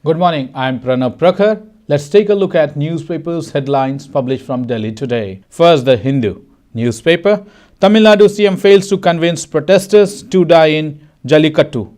Good morning, I'm Pranav Prakhar. Let's take a look at newspapers headlines published from Delhi today. First, the Hindu newspaper. Tamil Nadu CM fails to convince protesters to die in Jallikattu.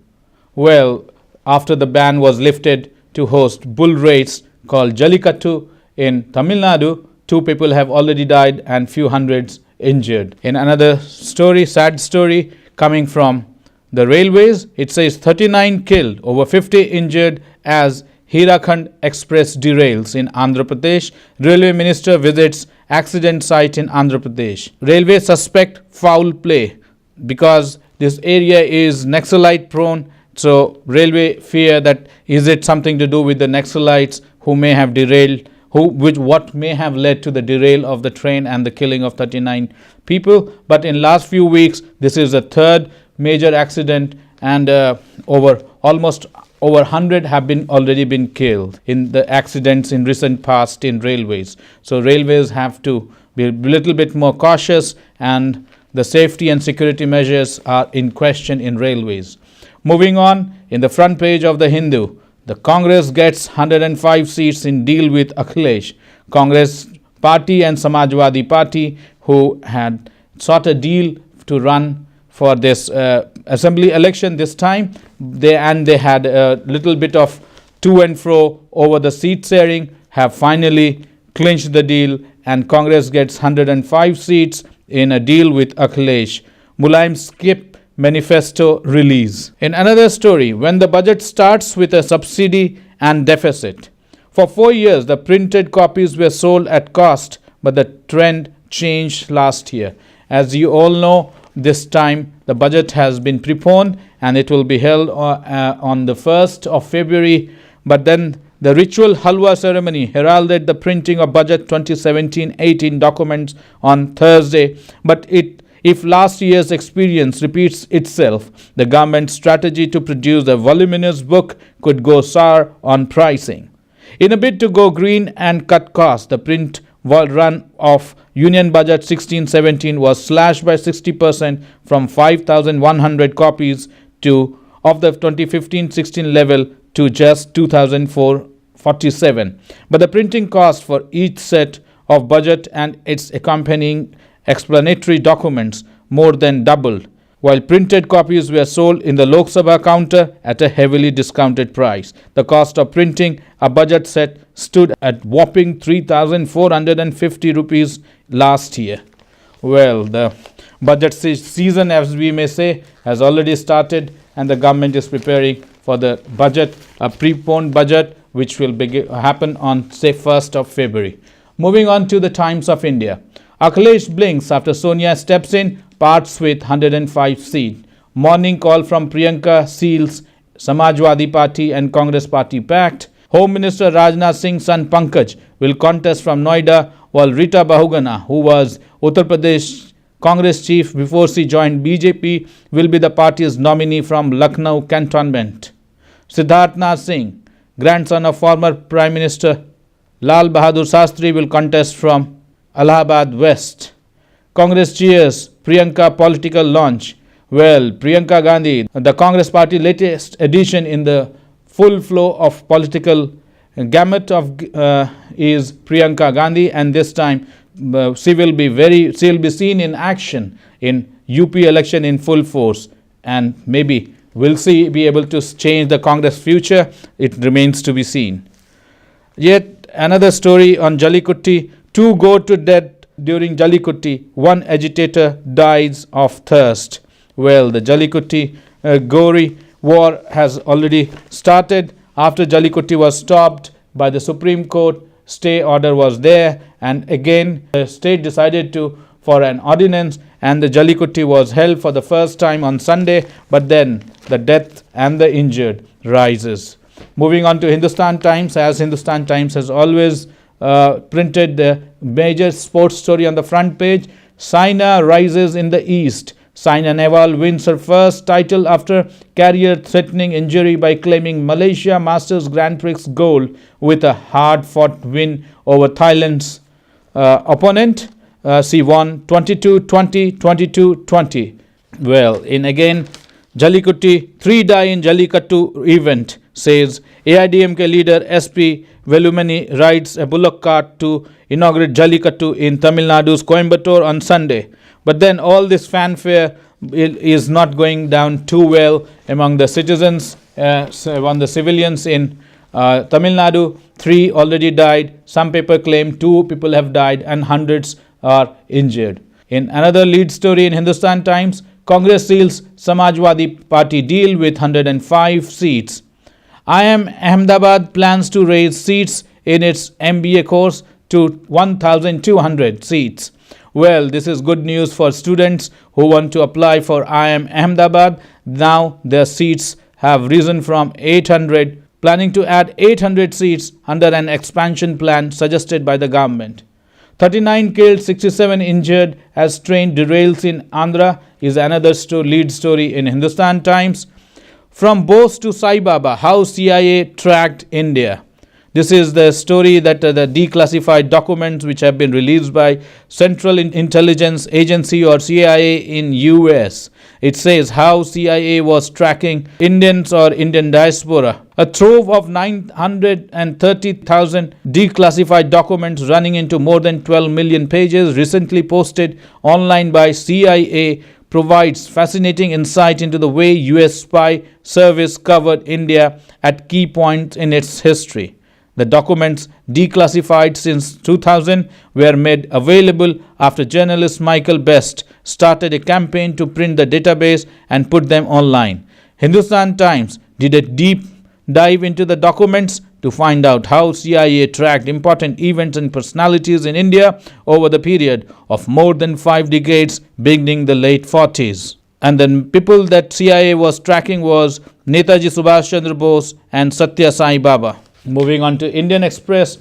Well, after the ban was lifted to host bull race called Jallikattu in Tamil Nadu, 2 people have already died and few hundreds injured. In another story, sad story coming from the railways, it says 39 killed, over 50 injured as Hirakhand Express derails in Andhra Pradesh. Railway Minister visits accident site in Andhra Pradesh. Railway suspect foul play because this area is Naxalite prone. So railway fear that is it something to do with the Naxalites who may have derailed, what may have led to the derail of the train and the killing of 39 people. But in last few weeks, this is the third major accident, and almost over 100 have already been killed in the accidents in recent past in railways. So railways have to be a little bit more cautious, and the safety and security measures are in question in railways. Moving on, in the front page of the Hindu, the Congress gets 105 seats in deal with Akhilesh. Congress party and Samajwadi party who had sought a deal to run for this assembly election this time, they had a little bit of to and fro over the seat sharing, have finally clinched the deal, and Congress gets 105 seats in a deal with Akhilesh. Mulayam skip manifesto release. In another story, when the budget starts with a subsidy and deficit. For 4 years, the printed copies were sold at cost, but the trend changed last year. As you all know, this time the budget has been preponed and it will be held on the 1st of February. But then the ritual Halwa ceremony heralded the printing of budget 2017-18 documents on Thursday. But if last year's experience repeats itself, the government's strategy to produce a voluminous book could go sour on pricing. In a bid to go green and cut costs, the print run of Union Budget 16-17 was slashed by 60% from 5,100 copies of the 2015-16 level to just 2,447. But the printing cost for each set of budget and its accompanying explanatory documents more than doubled, while printed copies were sold in the Lok Sabha counter at a heavily discounted price. The cost of printing a budget set stood at whopping 3,450 rupees last year. Well, the budget season, as we may say, has already started, and the government is preparing for the budget, a preponed budget, which will happen on, say, 1st of February. Moving on to the Times of India. Akhilesh blinks after Sonia steps in, parts with 105 seats. Morning call from Priyanka seals Samajwadi Party and Congress Party pact. Home Minister Rajnath Singh's son Pankaj will contest from Noida, while Rita Bahuguna, who was Uttar Pradesh Congress chief before she joined BJP, will be the party's nominee from Lucknow cantonment. Siddharth Nath Singh, grandson of former Prime Minister Lal Bahadur Shastri, will contest from Allahabad West. Congress cheers Priyanka political launch. Well, Priyanka Gandhi, the Congress party latest addition in the full flow of political gamut is Priyanka Gandhi, and this time she will be seen in action in UP election in full force, and maybe will she be able to change the Congress future? It remains to be seen. Yet another story on Jallikattu. 2 go to death during Jallikattu. 1 agitator dies of thirst. Well, the Jallikattu gory war has already started. After Jallikattu was stopped by the Supreme Court, stay order was there, and again the state decided for an ordinance, and the Jallikattu was held for the first time on Sunday, but then the death and the injured rises. Moving on to Hindustan Times, as Hindustan Times has always printed the major sports story on the front page. Saina rises in the East. Saina Nehwal wins her first title after career-threatening injury by claiming Malaysia Masters Grand Prix gold with a hard-fought win over Thailand's opponent. She won 22-20, 22-20. Well, in again Jallikattu, 3 die in Jallikattu event, says AIDMK leader SP Velumani rides a bullock cart to inaugurate Jallikattu in Tamil Nadu's Coimbatore on Sunday. But then all this fanfare is not going down too well among the citizens, among the civilians in Tamil Nadu. 3 already died. Some paper claim 2 people have died and hundreds are injured. In another lead story in Hindustan Times, Congress seals Samajwadi Party deal with 105 seats. IIM Ahmedabad plans to raise seats in its MBA course to 1,200 seats. Well, this is good news for students who want to apply for IIM Ahmedabad. Now their seats have risen from 800, planning to add 800 seats under an expansion plan suggested by the government. 39 killed, 67 injured as train derails in Andhra is another lead story in Hindustan Times. From Bose to Sai Baba, how CIA tracked India. This is the story that the declassified documents which have been released by Central Intelligence Agency or CIA in US. It says how CIA was tracking Indians or Indian diaspora. A trove of 930,000 declassified documents running into more than 12 million pages recently posted online by CIA provides fascinating insight into the way US spy service covered India at key points in its history. The documents, declassified since 2000, were made available after journalist Michael Best started a campaign to print the database and put them online. Hindustan Times did a deep dive into the documents to find out how CIA tracked important events and personalities in India over the period of more than 5 decades, beginning the late 40s. And the people that CIA was tracking was Netaji Subhash Chandra Bose and Satya Sai Baba. Moving on to Indian Express,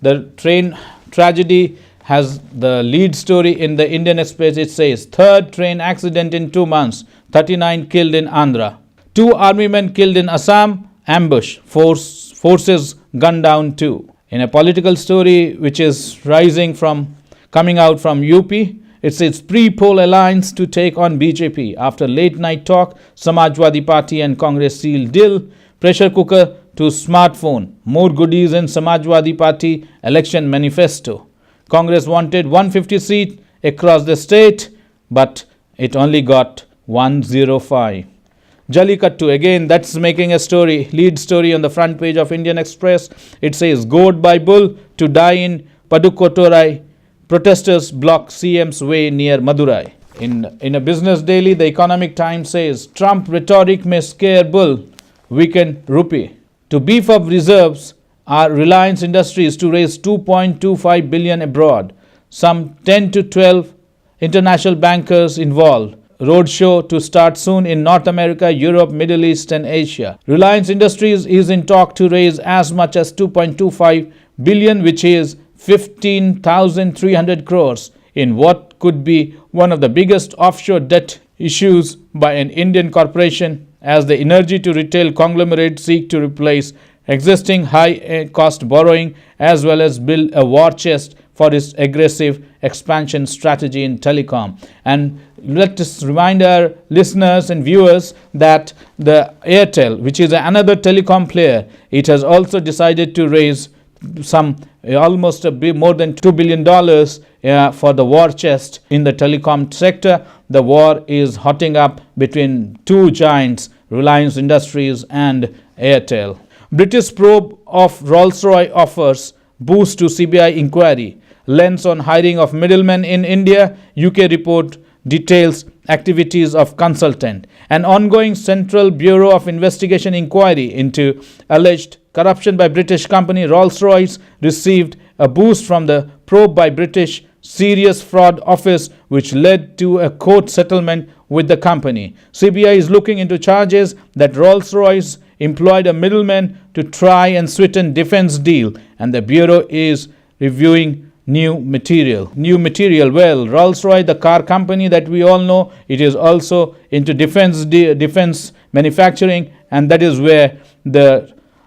the train tragedy has the lead story in the Indian Express. It says, 3rd train accident in 2 months, 39 killed in Andhra. 2 army men killed in Assam, ambush, forces gunned down 2. In a political story which is coming out from UP, it says pre-poll alliance to take on BJP. After late night talk, Samajwadi Party and Congress seal deal. Pressure cooker to smartphone. More goodies in Samajwadi Party election manifesto. Congress wanted 150 seats across the state, but it only got 105. Jallikattu, again, that's making a story, lead story on the front page of Indian Express. It says, gored by bull to die in Padukottorai. Protesters block CM's way near Madurai. In a business daily, the Economic Times says, Trump rhetoric may scare bull, weaken rupee. To beef up reserves, are Reliance Industries to raise 2.25 billion abroad. Some 10 to 12 international bankers involved. Roadshow to start soon in North America, Europe, Middle East and Asia. Reliance Industries is in talk to raise as much as 2.25 billion, which is 15,300 crores in what could be one of the biggest offshore debt issues by an Indian corporation, as the energy to retail conglomerate seek to replace existing high-cost borrowing as well as build a war chest for its aggressive expansion strategy in telecom. And let us remind our listeners and viewers that the Airtel, which is another telecom player, it has also decided to raise some almost more than $2 billion for the war chest in the telecom sector. The war is hotting up between 2 giants, Reliance Industries and Airtel. British probe of Rolls-Royce offers boost to CBI inquiry. Lens on hiring of middlemen in India. UK report details activities of consultant. An ongoing Central Bureau of Investigation inquiry into alleged corruption by British company Rolls-Royce received a boost from the probe by British Serious Fraud Office, which led to a court settlement with the company. CBI is looking into charges that Rolls-Royce employed a middleman to try and sweeten defense deal, and the Bureau is reviewing new material. Well, Rolls-Royce, the car company that we all know, it is also into defense manufacturing, and that is where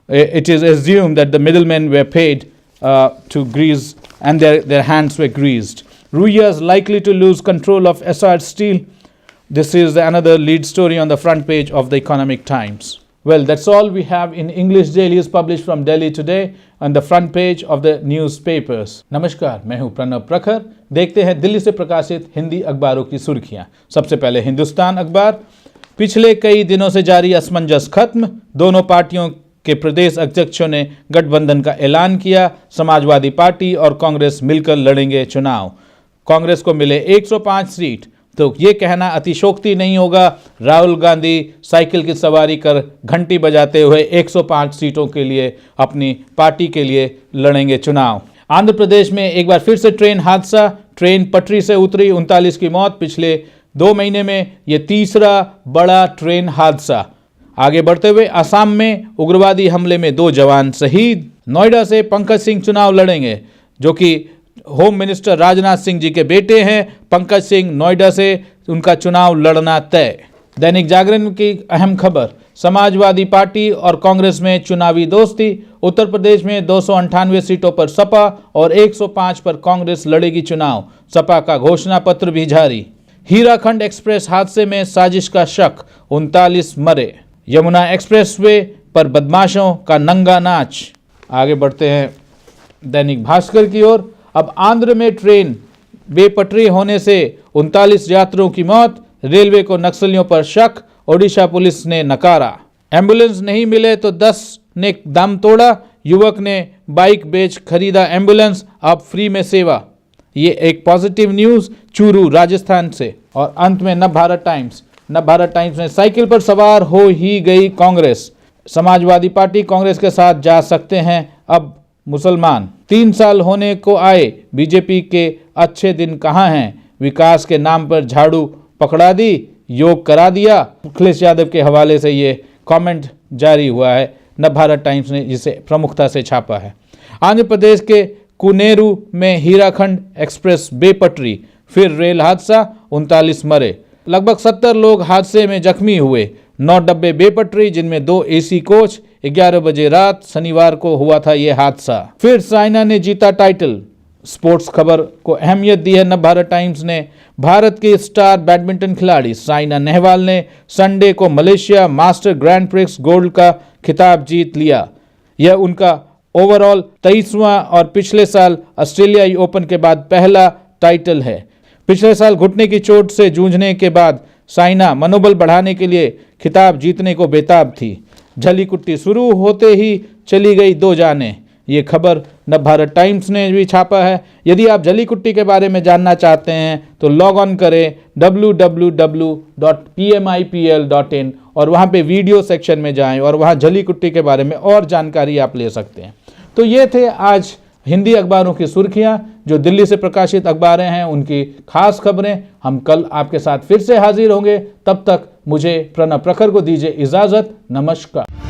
it is assumed that the middlemen were paid to grease, and their hands were greased. Ruya likely to lose control of Essar Steel. This is another lead story on the front page of the Economic Times. Well, that's all we have in English dailies published from Delhi today on the front page of the newspapers. नमस्कार, मैं हूं प्रणव प्रखर। देखते हैं दिल्ली से प्रकाशित हिंदी अखबारों की सुर्खियां। सबसे पहले हिंदुस्तान अखबार। पिछले कई दिनों से जारी असमंजस खत्म, दोनों पार्टियों के प्रदेश अध्यक्षों ने गठबंधन का ऐलान किया। समाजवादी पार्टी और कांग्रेस मिलकर लड़ेंगे चुनाव। कांग्रेस को मिले 105 सीट, तो ये कहना अतिशोक्ति नहीं होगा। राहुल गांधी साइकिल की सवारी कर घंटी बजाते हुए 105 सीटों के लिए अपनी पार्टी के लिए लड़ेंगे चुनाव। आंध्र प्रदेश में एक बार फिर से ट्रेन हादसा, ट्रेन पटरी से उतरी, 39 की मौत। पिछले 2 महीने में ये तीसरा बड़ा ट्रेन हादसा। आगे बढ़ते हुए असम में उग्रवादी हमले में 2 जवान शहीद। नोएडा से पंकज सिंह चुनाव लड़ेंगे, जो कि होम मिनिस्टर राजनाथ सिंह जी के बेटे हैं। पंकज सिंह नोएडा से उनका चुनाव लड़ना तय। दैनिक जागरण की अहम खबर, समाजवादी पार्टी और कांग्रेस में चुनावी दोस्ती। उत्तर प्रदेश में 298 सीटों पर सपा और 105 पर कांग्रेस लड़ेगी चुनाव। सपा का घोषणा पत्र भी जारी। हीराखंड एक्सप्रेस हादसे में साजिश का शक, 39 मरे। यमुना एक्सप्रेसवे पर बदमाशों का नंगा नाच। आगे बढ़ते हैं दैनिक भास्कर की ओर। अब आंध्र में ट्रेन बेपटरी होने से 39 यात्रियों की मौत। रेलवे को नक्सलियों पर शक, ओडिशा पुलिस ने नकारा। एम्बुलेंस नहीं मिले तो 10 ने दम तोड़ा। युवक ने बाइक बेच खरीदा एम्बुलेंस, अब फ्री में सेवा। ये एक पॉजिटिव न्यूज चूरू राजस्थान से। और अंत में नवभारत टाइम्स में साइकिल पर सवार हो ही गई कांग्रेस। समाजवादी पार्टी कांग्रेस के साथ जा सकते हैं अब मुसलमान। 3 साल होने को आए, बीजेपी के अच्छे दिन कहाँ हैं। विकास के नाम पर झाड़ू पकड़ा दी, योग करा दिया। अखिलेश यादव के हवाले से ये कमेंट जारी हुआ है। नवभारत टाइम्स ने जिसे प्रमुखता से छापा है। आंध्र प्रदेश के कुनेरू में हीराखंड एक्सप्रेस बेपटरी, फिर रेल हादसा, 39 मरे। लगभग 70 लोग हादसे में जख्मी हुए। 9 डब्बे बेपटरी, जिनमें 2 एसी कोच। 11 बजे रात शनिवार को हुआ था यह हादसा। फिर साइना ने जीता टाइटल। स्पोर्ट्स खबर को अहमियत दी है नवभारत टाइम्स ने। भारत की स्टार बैडमिंटन खिलाड़ी साइना नेहवाल ने संडे को Malaysia master grand prix gold का खिताब जीत लिया। यह उनका ओवरऑल 23वां और पिछले साल ऑस्ट्रेलियाई ओपन के बाद पहला टाइटल है। पिछले साल घुटने की चोट से जूझने के बाद साइना मनोबल बढ़ाने के लिए खिताब जीतने को बेताब थी। झली कुट्टी शुरू होते ही चली गई 2 जाने। ये खबर नवभारत टाइम्स ने भी छापा है। यदि आप जली कुट्टी के बारे में जानना चाहते हैं तो लॉग ऑन करें www.pmipl.in और वहाँ पे वीडियो सेक्शन में जाएं और वहाँ जली कुट्टी के बारे में और जानकारी आप ले सकते हैं। तो ये थे आज हिंदी अखबारों की सुर्खियां, जो दिल्ली से प्रकाशित अखबारें हैं उनकी खास खबरें। हम कल आपके साथ फिर से हाजिर होंगे। तब तक मुझे प्रणव प्रखर को दीजिए इजाजत। नमस्कार।